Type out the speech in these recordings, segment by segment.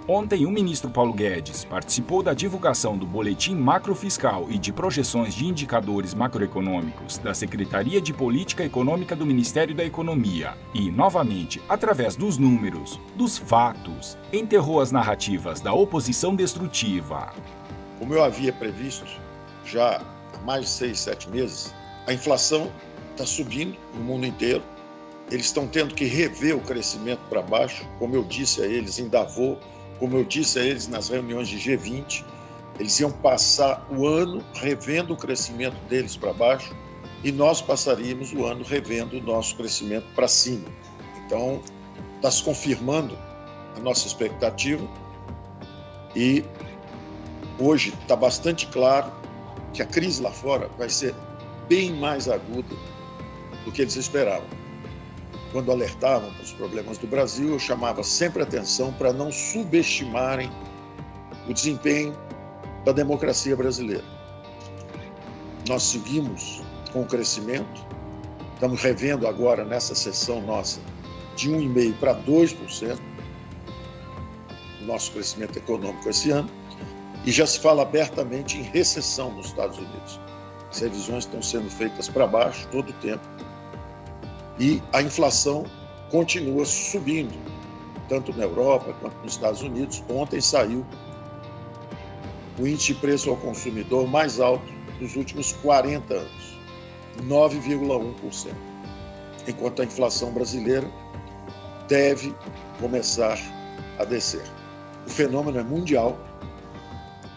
Ontem, o ministro Paulo Guedes participou da divulgação do Boletim Macrofiscal e de Projeções de Indicadores Macroeconômicos da Secretaria de Política Econômica do Ministério da Economia e, novamente, através dos números, dos fatos, enterrou as narrativas da oposição destrutiva. Como eu havia previsto, já há mais de 6, 7 meses, a inflação está subindo no mundo inteiro. Eles estão tendo que rever o crescimento para baixo, como eu disse a eles em Davos, como eu disse a eles nas reuniões de G20, eles iam passar o ano revendo o crescimento deles para baixo e nós passaríamos o ano revendo o nosso crescimento para cima. Então, está se confirmando a nossa expectativa e hoje está bastante claro que a crise lá fora vai ser bem mais aguda do que eles esperavam. Quando alertavam para os problemas do Brasil, eu chamava sempre atenção para não subestimarem o desempenho da democracia brasileira. Nós seguimos com o crescimento, estamos revendo agora nessa sessão nossa de 1,5% para 2% o nosso crescimento econômico esse ano, e já se fala abertamente em recessão nos Estados Unidos. As revisões estão sendo feitas para baixo todo o tempo. E a inflação continua subindo, tanto na Europa quanto nos Estados Unidos. Ontem saiu o índice de preço ao consumidor mais alto dos últimos 40 anos, 9,1%, enquanto a inflação brasileira deve começar a descer. O fenômeno é mundial,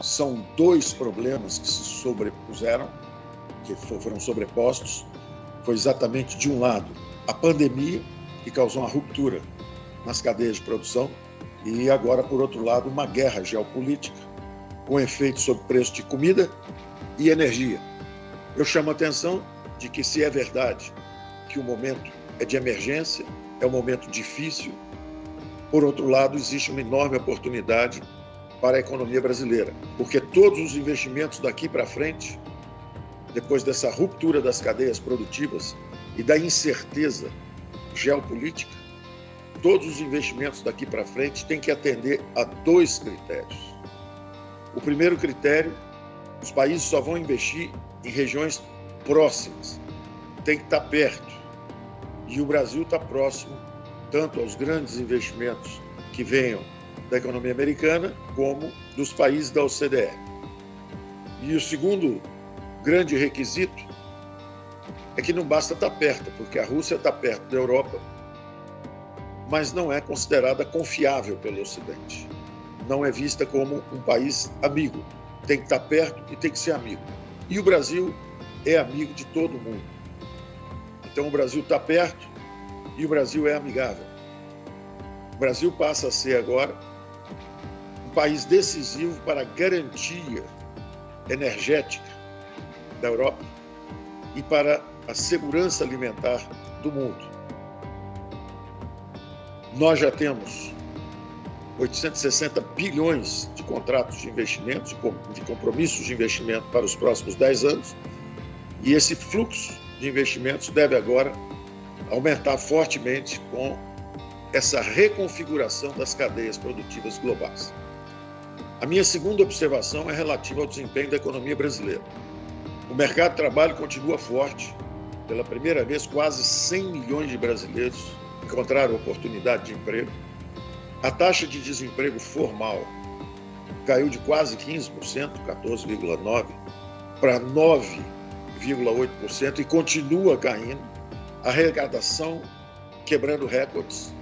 são 2 problemas que se sobrepuseram, que foram sobrepostos. Foi exatamente, de um lado, a pandemia, que causou uma ruptura nas cadeias de produção, e agora, por outro lado, uma guerra geopolítica com efeito sobre o preço de comida e energia. Eu chamo a atenção de que, se é verdade que o momento é de emergência, é um momento difícil, por outro lado, existe uma enorme oportunidade para a economia brasileira, porque todos os investimentos daqui para frente, depois dessa ruptura das cadeias produtivas e da incerteza geopolítica, todos os investimentos daqui para frente têm que atender a 2 critérios. O primeiro critério, os países só vão investir em regiões próximas, tem que estar perto. E o Brasil está próximo tanto aos grandes investimentos que venham da economia americana como dos países da OCDE. E o segundo grande requisito é que não basta estar perto, porque a Rússia está perto da Europa, mas não é considerada confiável pelo Ocidente. Não é vista como um país amigo. Tem que estar perto e tem que ser amigo. E o Brasil é amigo de todo mundo. Então o Brasil está perto e o Brasil é amigável. O Brasil passa a ser agora um país decisivo para a garantia energética da Europa e para a segurança alimentar do mundo. Nós já temos 860 bilhões de contratos de investimentos, de compromissos de investimento para os próximos 10 anos, e esse fluxo de investimentos deve agora aumentar fortemente com essa reconfiguração das cadeias produtivas globais. A minha segunda observação é relativa ao desempenho da economia brasileira. O mercado de trabalho continua forte. Pela primeira vez, quase 100 milhões de brasileiros encontraram oportunidade de emprego. A taxa de desemprego formal caiu de quase 15%, 14,9%, para 9,8% e continua caindo. A arrecadação quebrando recordes.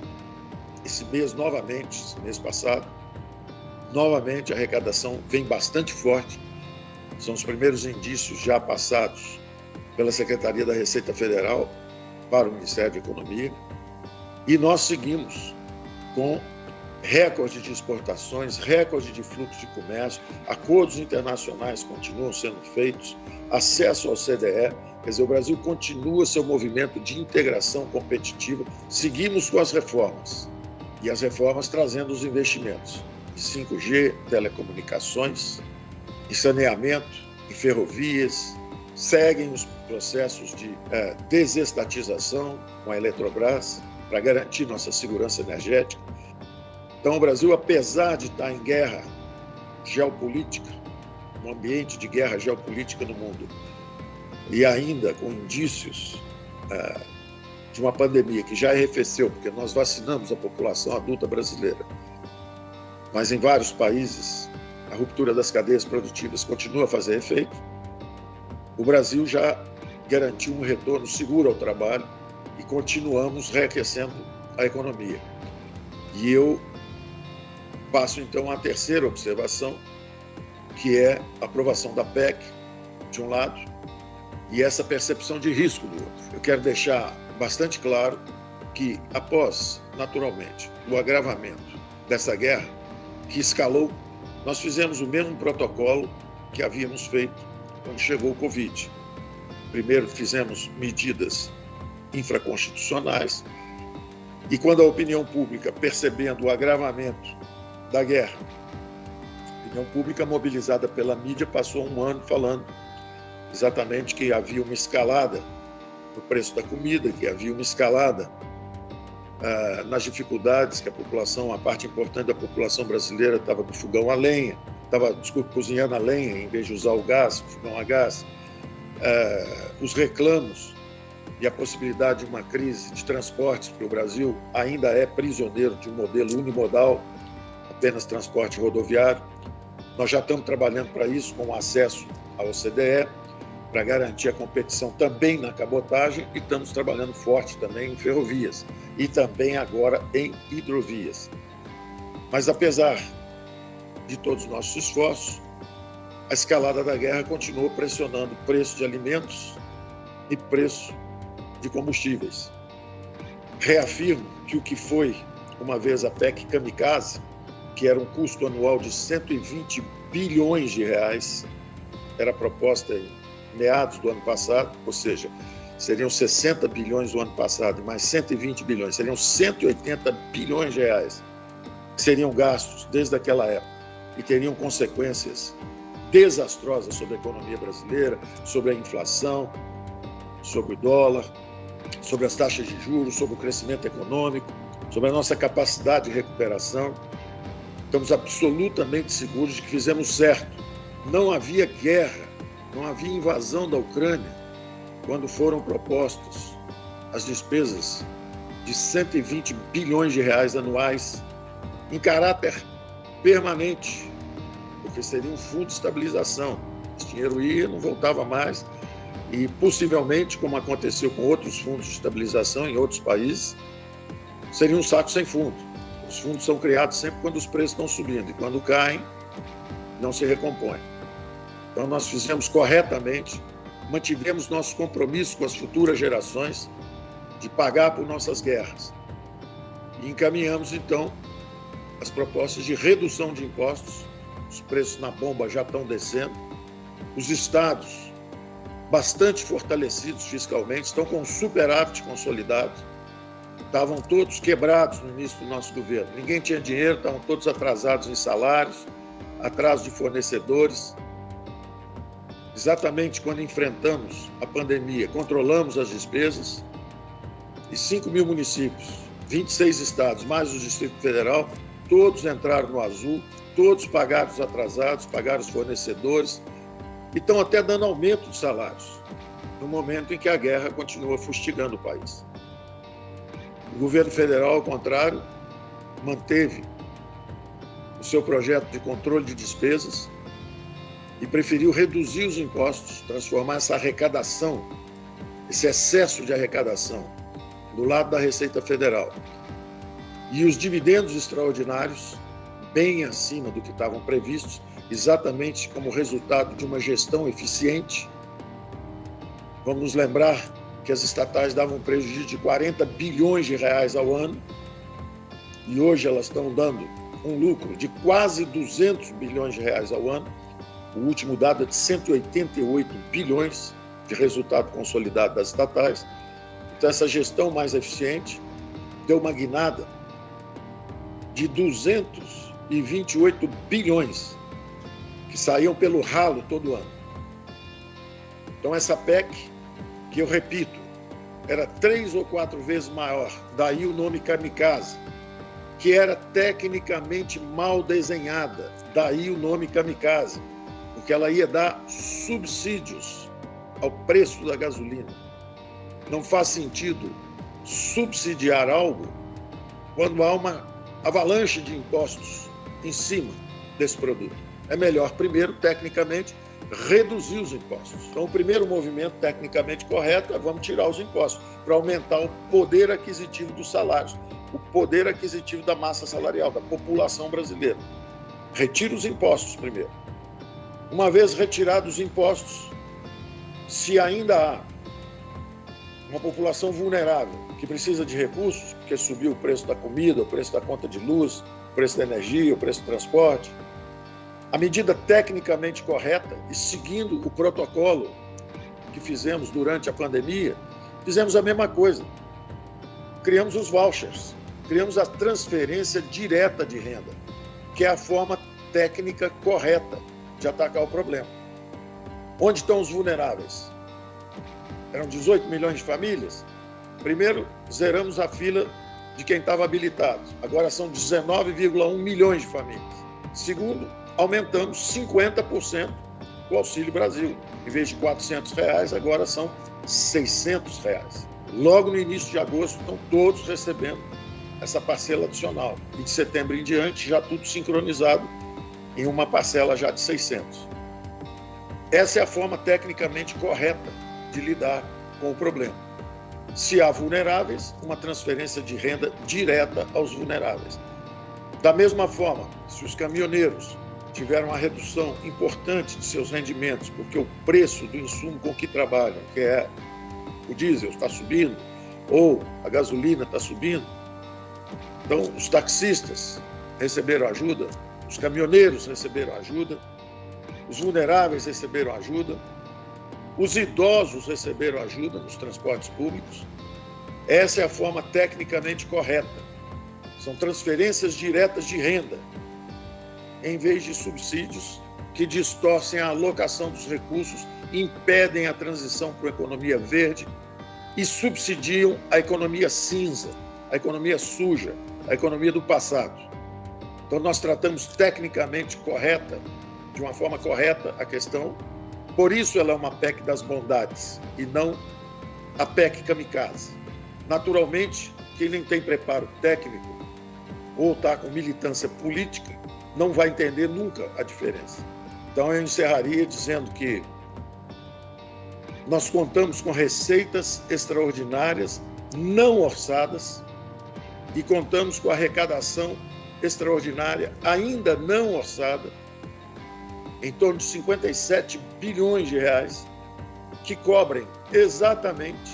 Esse mês, novamente, esse mês passado, novamente a arrecadação vem bastante forte. São os primeiros indícios já passados pela Secretaria da Receita Federal para o Ministério da Economia. E nós seguimos com recorde de exportações, recorde de fluxo de comércio, acordos internacionais continuam sendo feitos, acesso ao CDE, quer dizer, o Brasil continua seu movimento de integração competitiva. Seguimos com as reformas, e as reformas trazendo os investimentos em 5G, telecomunicações, em saneamento, em ferrovias, seguem os processos de desestatização com a Eletrobras para garantir nossa segurança energética. Então, o Brasil, apesar de estar em guerra geopolítica, um ambiente de guerra geopolítica no mundo, e ainda com indícios de uma pandemia que já arrefeceu, porque nós vacinamos a população adulta brasileira, mas em vários países a ruptura das cadeias produtivas continua a fazer efeito, o Brasil já garantiu um retorno seguro ao trabalho e continuamos reaquecendo a economia. E eu passo então à terceira observação, que é a aprovação da PEC, de um lado, e essa percepção de risco do outro. Eu quero deixar bastante claro que, após, naturalmente, o agravamento dessa guerra, que escalou, nós fizemos o mesmo protocolo que havíamos feito quando chegou o Covid. Primeiro fizemos medidas infraconstitucionais e quando a opinião pública, percebendo o agravamento da guerra, a opinião pública mobilizada pela mídia passou um ano falando exatamente que havia uma escalada no preço da comida, que havia uma escalada nas dificuldades que a parte importante da população brasileira estava do fogão a lenha, cozinhando a lenha em vez de usar o gás, o fogão a gás, os reclamos e a possibilidade de uma crise de transportes, porque o Brasil ainda é prisioneiro de um modelo unimodal, apenas transporte rodoviário. Nós já estamos trabalhando para isso, com acesso à OCDE, para garantir a competição também na cabotagem, e estamos trabalhando forte também em ferrovias e também agora em hidrovias. Mas apesar de todos os nossos esforços, a escalada da guerra continuou pressionando o preço de alimentos e preço de combustíveis. Reafirmo que o que foi uma vez a PEC Kamikaze, que era um custo anual de 120 bilhões de reais, era proposta em meados do ano passado, ou seja, seriam 60 bilhões do ano passado, mais 120 bilhões, seriam 180 bilhões de reais que seriam gastos desde aquela época e teriam consequências desastrosas sobre a economia brasileira, sobre a inflação, sobre o dólar, sobre as taxas de juros, sobre o crescimento econômico, sobre a nossa capacidade de recuperação. Estamos absolutamente seguros de que fizemos certo. Não havia guerra, não havia invasão da Ucrânia quando foram propostas as despesas de 120 bilhões de reais anuais em caráter permanente, porque seria um fundo de estabilização. Esse dinheiro ia, não voltava mais, e possivelmente, como aconteceu com outros fundos de estabilização em outros países, seria um saco sem fundo. Os fundos são criados sempre quando os preços estão subindo, e quando caem, não se recompõem. Então, nós fizemos corretamente, mantivemos nossos compromissos com as futuras gerações de pagar por nossas guerras. E encaminhamos, então, as propostas de redução de impostos. Os preços na bomba já estão descendo. Os estados, bastante fortalecidos fiscalmente, estão com superávit consolidado. Estavam todos quebrados no início do nosso governo. Ninguém tinha dinheiro, estavam todos atrasados em salários, atraso de fornecedores. Exatamente quando enfrentamos a pandemia, controlamos as despesas e 5 mil municípios, 26 estados, mais o Distrito Federal, todos entraram no azul, todos pagaram os atrasados, pagaram os fornecedores e estão até dando aumento de salários, no momento em que a guerra continua fustigando o país. O governo federal, ao contrário, manteve o seu projeto de controle de despesas e preferiu reduzir os impostos, transformar essa arrecadação, esse excesso de arrecadação, do lado da Receita Federal. E os dividendos extraordinários, bem acima do que estavam previstos, exatamente como resultado de uma gestão eficiente. Vamos nos lembrar que as estatais davam um prejuízo de 40 bilhões de reais ao ano, e hoje elas estão dando um lucro de quase 200 bilhões de reais ao ano. O último dado é de 188 bilhões de resultado consolidado das estatais. Então, essa gestão mais eficiente deu uma guinada de 228 bilhões que saíam pelo ralo todo ano. Então, essa PEC, que eu repito, era 3 ou 4 vezes maior, daí o nome Kamikaze, que era tecnicamente mal desenhada, daí o nome kamikaze, porque ela ia dar subsídios ao preço da gasolina. Não faz sentido subsidiar algo quando há uma avalanche de impostos em cima desse produto. É melhor, primeiro, tecnicamente, reduzir os impostos. Então, o primeiro movimento tecnicamente correto é vamos tirar os impostos para aumentar o poder aquisitivo dos salários, o poder aquisitivo da massa salarial, da população brasileira. Retira os impostos primeiro. Uma vez retirados os impostos, se ainda há uma população vulnerável que precisa de recursos, porque subiu o preço da comida, o preço da conta de luz, o preço da energia, o preço do transporte, a medida tecnicamente correta e seguindo o protocolo que fizemos durante a pandemia, fizemos a mesma coisa. Criamos os vouchers, criamos a transferência direta de renda, que é a forma técnica correta de atacar o problema. Onde estão os vulneráveis? Eram 18 milhões de famílias. Primeiro, zeramos a fila de quem estava habilitado. Agora são 19,1 milhões de famílias. Segundo, aumentamos 50% o Auxílio Brasil. Em vez de R$ 400, agora são R$ 600. Logo no início de agosto, estão todos recebendo essa parcela adicional. E de setembro em diante, já tudo sincronizado em uma parcela já de 600. Essa é a forma tecnicamente correta de lidar com o problema. Se há vulneráveis, uma transferência de renda direta aos vulneráveis. Da mesma forma, se os caminhoneiros tiveram uma redução importante de seus rendimentos, porque o preço do insumo com que trabalham, que é o diesel, está subindo, ou a gasolina está subindo, então os taxistas receberam ajuda, os caminhoneiros receberam ajuda, os vulneráveis receberam ajuda, os idosos receberam ajuda nos transportes públicos. Essa é a forma tecnicamente correta. São transferências diretas de renda, em vez de subsídios que distorcem a alocação dos recursos, impedem a transição para a economia verde e subsidiam a economia cinza, a economia suja, a economia do passado. Então, nós tratamos tecnicamente correta, de uma forma correta, a questão. Por isso ela é uma PEC das bondades e não a PEC kamikaze. Naturalmente, quem nem tem preparo técnico ou está com militância política não vai entender nunca a diferença. Então eu encerraria dizendo que nós contamos com receitas extraordinárias não orçadas e contamos com arrecadação extraordinária ainda não orçada, em torno de 57 bilhões de reais, que cobrem exatamente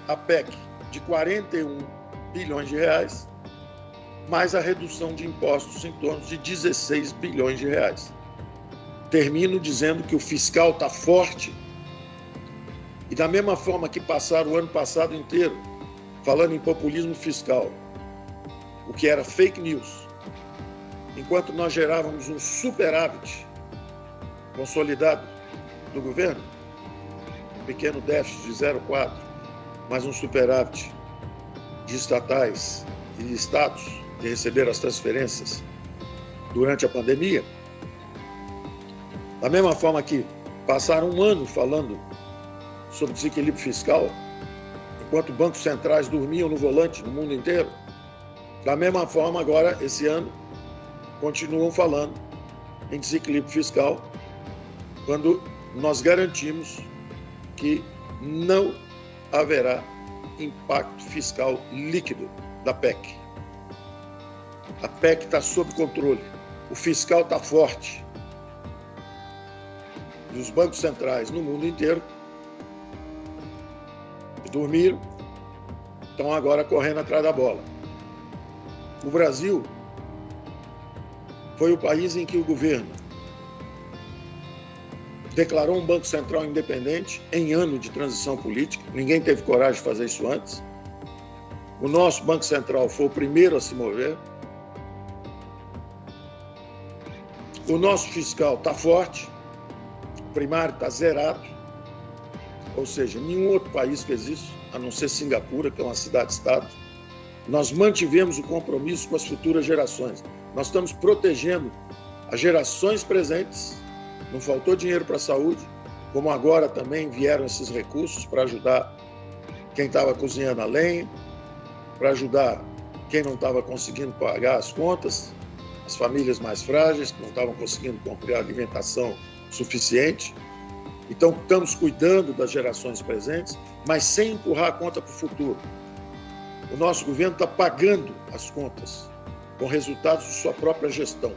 a PEC de 41 bilhões de reais, mais a redução de impostos em torno de 16 bilhões de reais. Termino dizendo que o fiscal está forte e da mesma forma que passaram o ano passado inteiro falando em populismo fiscal, o que era fake news, enquanto nós gerávamos um superávit consolidado do governo, um pequeno déficit de 0,4, mas um superávit de estatais e de estados que receberam as transferências durante a pandemia. Da mesma forma que passaram um ano falando sobre desequilíbrio fiscal, enquanto bancos centrais dormiam no volante no mundo inteiro, da mesma forma agora, esse ano, continuam falando em desequilíbrio fiscal, quando nós garantimos que não haverá impacto fiscal líquido da PEC. A PEC está sob controle, o fiscal está forte. E os bancos centrais no mundo inteiro dormiram, estão agora correndo atrás da bola. O Brasil foi o país em que o governo declarou um Banco Central independente em ano de transição política. Ninguém teve coragem de fazer isso antes. O nosso Banco Central foi o primeiro a se mover. O nosso fiscal está forte, o primário está zerado, ou seja, nenhum outro país fez isso, a não ser Singapura, que é uma cidade-estado. Nós mantivemos o compromisso com as futuras gerações. Nós estamos protegendo as gerações presentes. Não faltou dinheiro para a saúde, como agora também vieram esses recursos para ajudar quem estava cozinhando a lenha, para ajudar quem não estava conseguindo pagar as contas, as famílias mais frágeis, que não estavam conseguindo comprar alimentação suficiente. Então, estamos cuidando das gerações presentes, mas sem empurrar a conta para o futuro. O nosso governo está pagando as contas com resultados de sua própria gestão.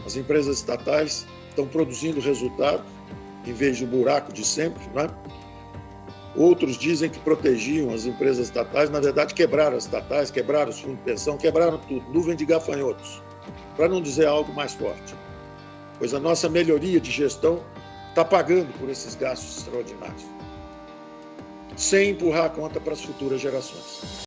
As empresas estatais estão produzindo resultado em vez do buraco de sempre, né? Outros dizem que protegiam as empresas estatais, na verdade quebraram as estatais, quebraram os fundos de pensão, quebraram tudo, nuvem de gafanhotos, para não dizer algo mais forte. Pois a nossa melhoria de gestão está pagando por esses gastos extraordinários, sem empurrar a conta para as futuras gerações.